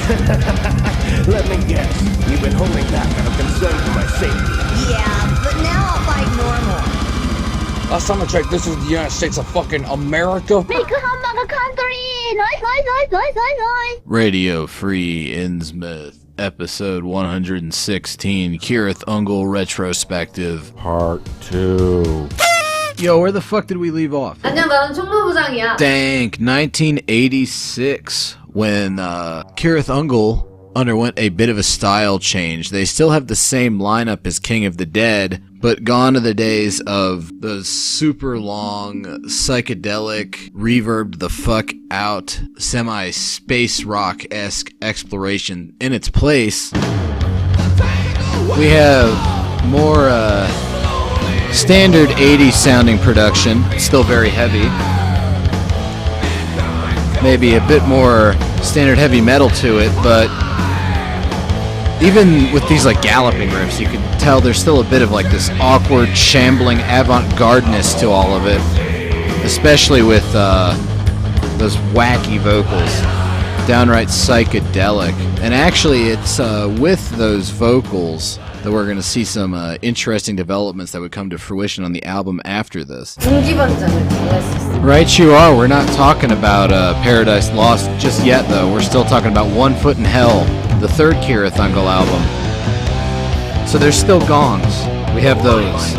Let me guess. You've been holding back out of concern for my safety. Yeah, but now I'll fight normal. Last time I checked, this was the United States of fucking America. Make a hamburger country! Nice. Radio Free Innsmouth, episode 116, Cirith Ungol retrospective, part 2. Yo, where the fuck did we leave off? 안녕, 나는 총무부장이야. Dank, 1986, when Cirith Ungol underwent a bit of a style change. They still have the same lineup as King of the Dead, but gone are the days of the super long, psychedelic, reverbed the fuck out, semi-space rock-esque exploration. In its place, we have more standard 80s sounding production, still very heavy. Maybe a bit more standard heavy metal to it, but even with these like galloping riffs, you can tell there's still a bit of like this awkward, shambling avant-gardeness to all of it, especially with those wacky vocals, downright psychedelic. And actually, it's with those vocals that we're going to see some interesting developments that would come to fruition on the album after this. 분기반장을 좋아했었어. Right you are. We're not talking about Paradise Lost just yet, though. We're still talking about One Foot in Hell, the third Cirith Ungol album. So there's still gongs. We have those.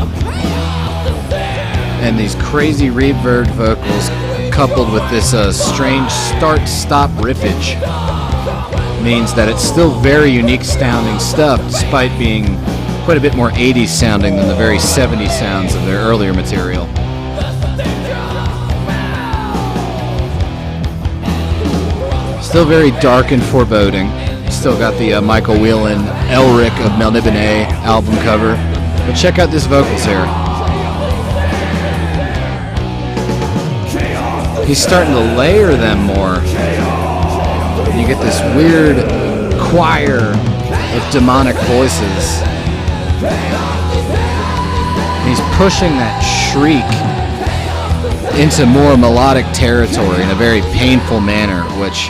And these crazy reverb vocals coupled with this strange start-stop riffage means that it's still very unique sounding stuff, despite being quite a bit more 80s sounding than the very 70s sounds of their earlier material. Still very dark and foreboding. Still got the Michael Whelan Elric of Melniboné album cover. But check out this vocals here. He's starting to layer them more. You get this weird choir of demonic voices. He's pushing that shriek into more melodic territory in a very painful manner, which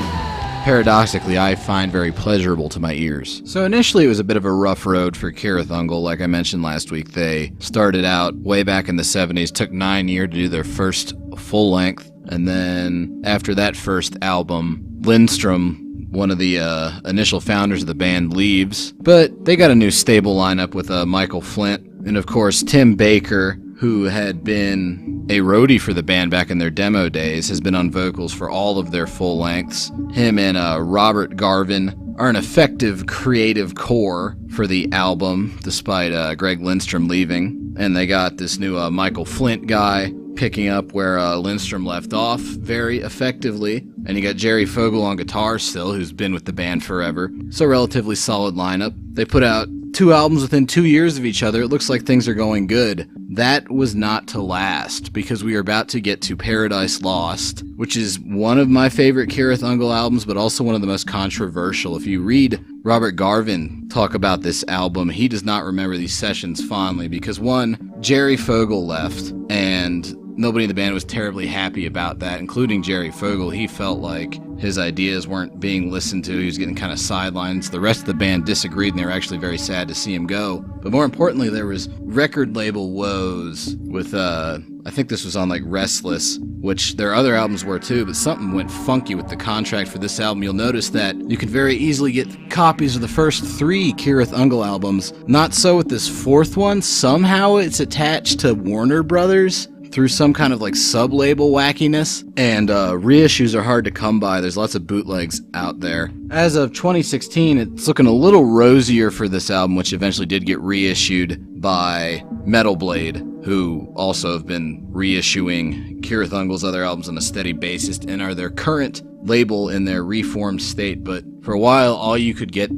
paradoxically I find very pleasurable to my ears. So initially it was a bit of a rough road for Cirith Ungol. Like I mentioned last week, they started out way back in the 70s, took 9 years to do their first full length, and then after that first album, Lindstrom, one of the initial founders of the band, leaves, but they got a new stable lineup with Michael Flint, and of course Tim Baker, who had been a roadie for the band back in their demo days, has been on vocals for all of their full lengths. Him and Robert Garvin are an effective creative core for the album, despite Greg Lindstrom leaving, and they got this new Michael Flint guy picking up where Lindstrom left off very effectively. And you got Jerry Fogel on guitar still, who's been with the band forever. So relatively solid lineup. They put out 2 albums within 2 years of each other. It looks like things are going good. That was not to last, because we are about to get to Paradise Lost, which is one of my favorite Cirith Ungol albums, but also one of the most controversial. If you read Robert Garvin talk about this album, he does not remember these sessions fondly, because one, Jerry Fogel left, and nobody in the band was terribly happy about that, including Jerry Fogel. He felt like his ideas weren't being listened to. He was getting kind of sidelined. The rest of the band disagreed, and they were actually very sad to see him go. But more importantly, there was record label woes with, I think this was on like Restless, which their other albums were too, but something went funky with the contract for this album. You'll notice that you can very easily get copies of the first 3 Cirith Ungol albums. Not so with this 4th one. Somehow it's attached to Warner Brothers through some kind of like sub-label wackiness, and reissues are hard to come by. There's lots of bootlegs out there. As of 2016, it's looking a little rosier for this album, which eventually did get reissued by Metal Blade, who also have been reissuing Cirith Ungol's other albums on a steady basis and are their current label in their reformed state. But for a while, all you could get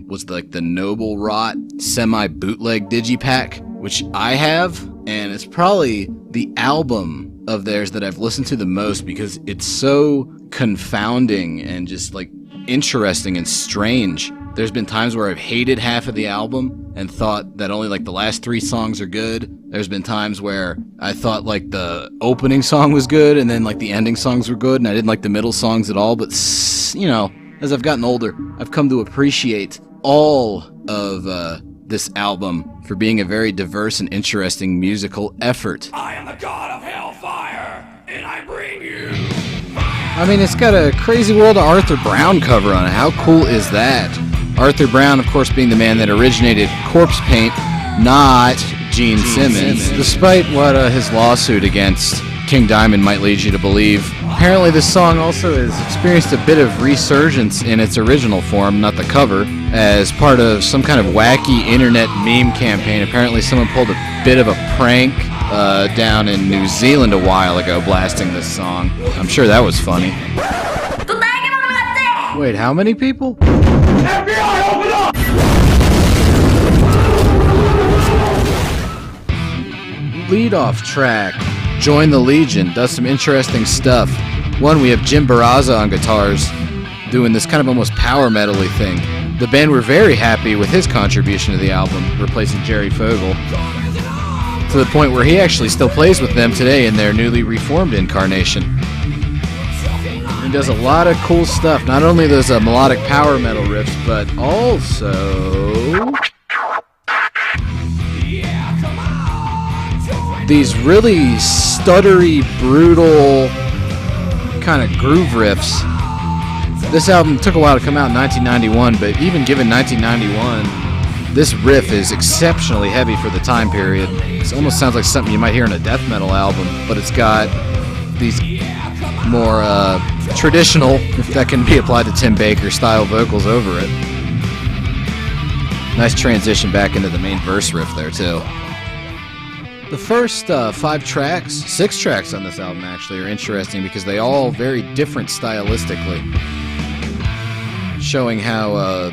was like the Noble Rot semi-bootleg digipack, which I have, and it's probably the album of theirs that I've listened to the most, because it's so confounding and just like interesting and strange. There's been times where I've hated half of the album and thought that only like the last 3 songs are good. There's been times where I thought like the opening song was good and then like the ending songs were good, and I didn't like the middle songs at all. But you know, As I've gotten older, I've come to appreciate all of this album for being a very diverse and interesting musical effort. I am the god of hellfire, and I bring you. I mean, it's got a Crazy World of Arthur Brown cover on it. How cool is that? Arthur Brown, of course, being the man that originated corpse paint, not Gene Simmons, despite what his lawsuit against King Diamond might lead you to believe. Apparently this song also has experienced a bit of resurgence in its original form, not the cover, as part of some kind of wacky internet meme campaign. Apparently someone pulled a bit of a prank down in New Zealand a while ago blasting this song. I'm sure that was funny. Wait, how many people? FBI, open up! Lead-off track, Join the Legion, does some interesting stuff. One, we have Jim Barraza on guitars, doing this kind of almost power metal-y thing. The band were very happy with his contribution to the album, replacing Jerry Fogel, to the point where he actually still plays with them today in their newly reformed incarnation. He does a lot of cool stuff, not only those melodic power metal riffs, but also these really stuttery, brutal kind of groove riffs. This album took a while to come out in 1991, but even given 1991, this riff is exceptionally heavy for the time period. It almost sounds like something you might hear in a death metal album, but it's got these more traditional, if that can be applied to Tim Baker, style vocals over it. Nice transition back into the main verse riff there, too. The first 6 tracks on this album actually are interesting because they all very different stylistically, showing how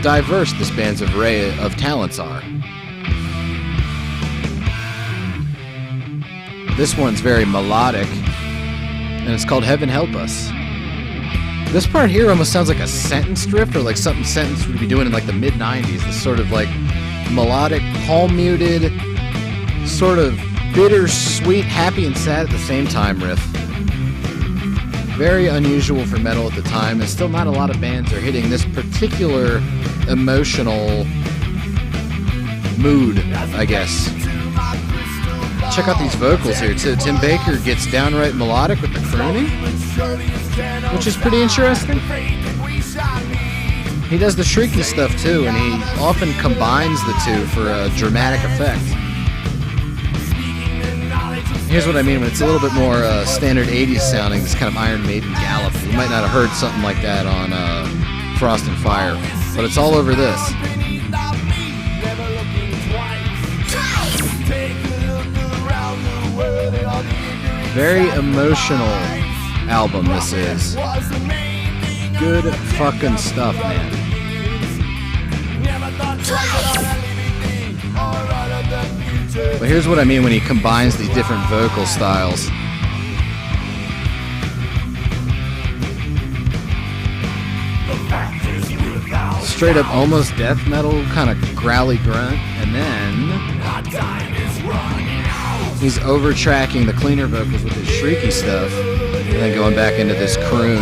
diverse this band's array of talents are. This one's very melodic, and it's called Heaven Help Us. This part here almost sounds like a sentence drift, or like something Sentence would be doing in like the mid-90s. This sort of like melodic, palm-muted, sort of bittersweet, happy and sad at the same time riff. Very unusual for metal at the time, and still not a lot of bands are hitting this particular emotional mood, I guess. Check out these vocals here too. Tim Baker gets downright melodic with the crooning, which is pretty interesting. He does the shrieky stuff too, and he often combines the two for a dramatic effect. Here's what I mean when it's a little bit more standard 80s sounding, this kind of Iron Maiden gallop. You might not have heard something like that on Frost and Fire, but it's all over this. Very emotional album this is. Good fucking stuff, man. But here's what I mean when he combines these different vocal styles. Straight up almost death metal, kind of growly grunt, and then he's over-tracking the cleaner vocals with his shrieky stuff, and then going back into this croon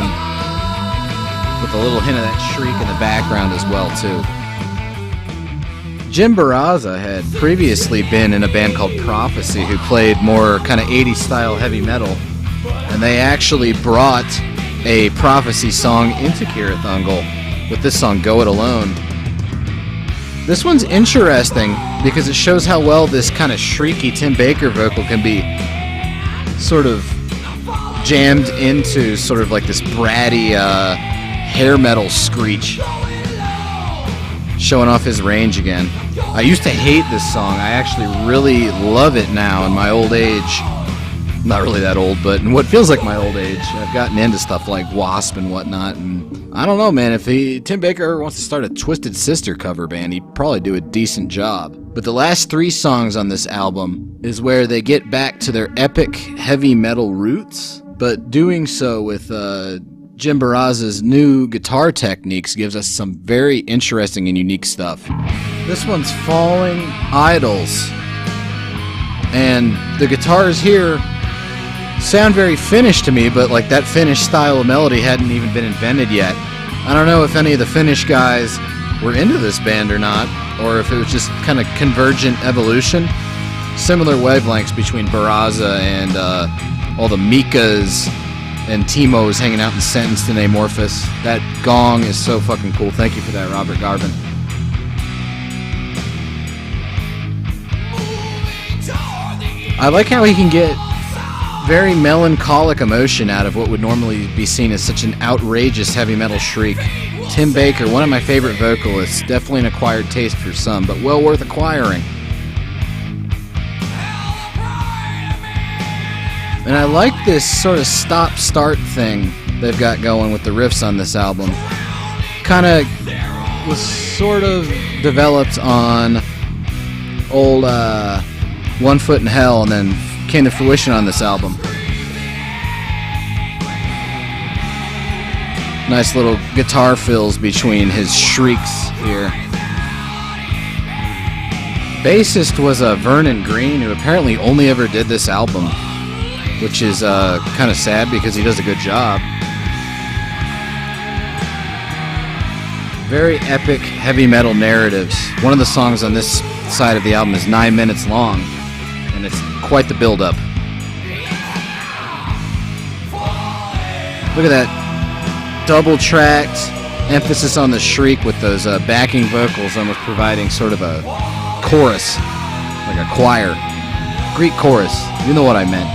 with a little hint of that shriek in the background as well, too. Jim Barraza had previously been in a band called Prophecy, who played more kind of 80s style heavy metal, and they actually brought a Prophecy song into Cirith Ungol with this song Go It Alone. This one's interesting because it shows how well this kind of shrieky Tim Baker vocal can be sort of jammed into sort of like this bratty hair metal screech, showing off his range again. I used to hate this song. I actually really love it now in my old age. Not really that old, but in what feels like my old age. I've gotten into stuff like Wasp and whatnot, and I don't know, man. If Tim Baker ever wants to start a Twisted Sister cover band, he'd probably do a decent job. But the last 3 songs on this album is where they get back to their epic heavy metal roots, but doing so with Jim Barraza's new guitar techniques gives us some very interesting and unique stuff. This one's Falling Idols, and the guitars here sound very Finnish to me, but like that Finnish style of melody hadn't even been invented yet. I don't know if any of the Finnish guys were into this band or not, or if it was just kind of convergent evolution. Similar wavelengths between Barraza and all the Mikas and Timos hanging out in Sentenced and Amorphous. That gong is so fucking cool. Thank you for that, Robert Garvin. I like how he can get very melancholic emotion out of what would normally be seen as such an outrageous heavy metal shriek. Tim Baker, one of my favorite vocalists, definitely an acquired taste for some, but well worth acquiring. And I like this sort of stop-start thing they've got going with the riffs on this album. Kind of was sort of developed on old One Foot in Hell and then came to fruition on this album. Nice little guitar fills between his shrieks here. Bassist was Vernon Green, who apparently only ever did this album, which is kind of sad because he does a good job. Very epic heavy metal narratives. One of the songs on this side of the album is 9 minutes long, and it's quite the build-up. Look at that double-tracked emphasis on the shriek with those backing vocals, almost providing sort of a chorus, like a choir. Greek chorus, you know what I meant.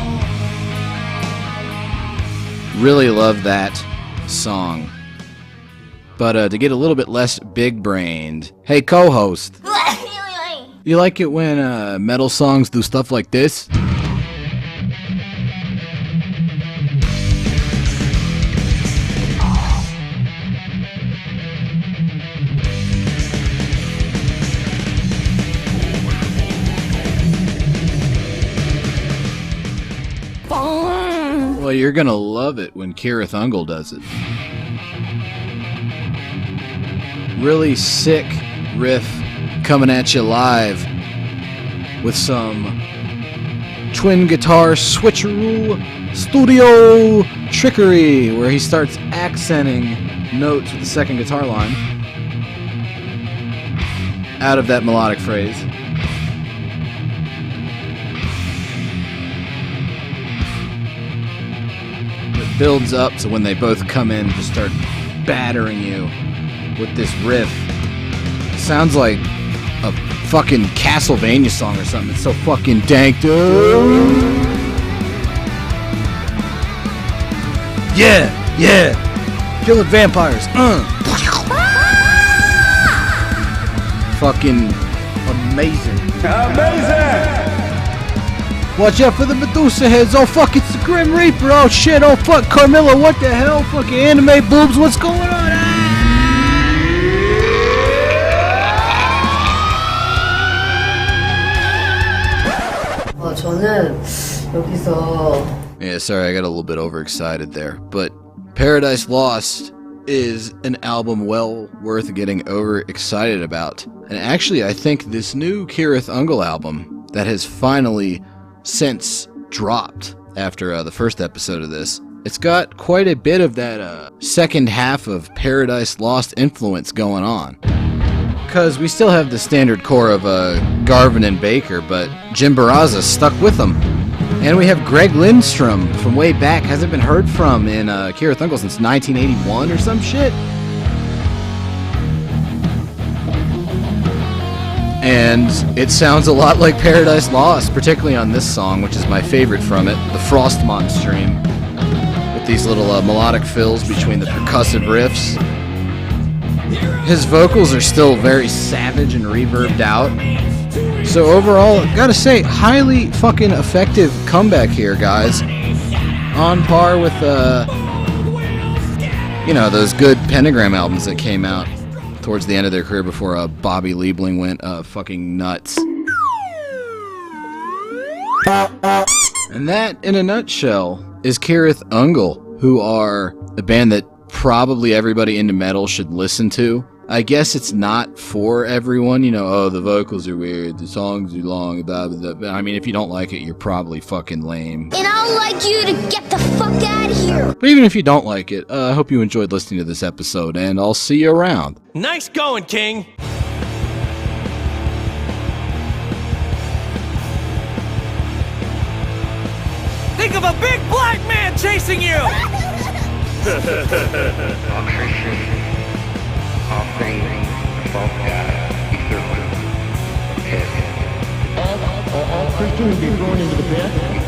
Really love that song. But to get a little bit less big-brained, hey co-host, you like it when metal songs do stuff like this? Well, you're gonna love it when Cirith Ungol does it. Really sick riff coming at you live with some twin guitar switcheroo studio trickery where he starts accenting notes with the second guitar line out of that melodic phrase. It builds up so when they both come in, just start battering you with this riff. Sounds like a fucking Castlevania song or something. It's so fucking dank, dude. Yeah. Killing vampires. Fucking amazing. Watch out for the Medusa heads. Oh fuck, it's the Grim Reaper. Oh shit. Oh fuck, Carmilla. What the hell? Fucking anime boobs. What's going on? 저는 여기서 Yeah, sorry, I got a little bit overexcited there. But Paradise Lost is an album well worth getting overexcited about. And actually, I think this new Cirith Ungol album that has finally since dropped after the first episode of this, it's got quite a bit of that second half of Paradise Lost influence going on. Because we still have the standard core of Garvin and Baker, but Jim Barraza stuck with them. And we have Greg Lindstrom from way back, hasn't been heard from in Cirith Ungol since 1981 or some shit. And it sounds a lot like Paradise Lost, particularly on this song, which is my favorite from it, the Frostmont stream, with these little melodic fills between the percussive riffs. His vocals are still very savage and reverbed out. So overall, gotta say, highly fucking effective comeback here, guys. On par with, those good Pentagram albums that came out towards the end of their career before Bobby Liebling went fucking nuts. And that, in a nutshell, is Cirith Ungol, who are a band that probably everybody into metal should listen to. I guess it's not for everyone, the vocals are weird, the songs are long, blah, blah, blah. I mean, if you don't like it, you're probably fucking lame. In all don't like you to get the fuck out of here. But even if you don't like it, I hope you enjoyed listening to this episode, and I'll see you around. Nice going, King. Think of a big black man chasing you! All Christians be thrown into the pit.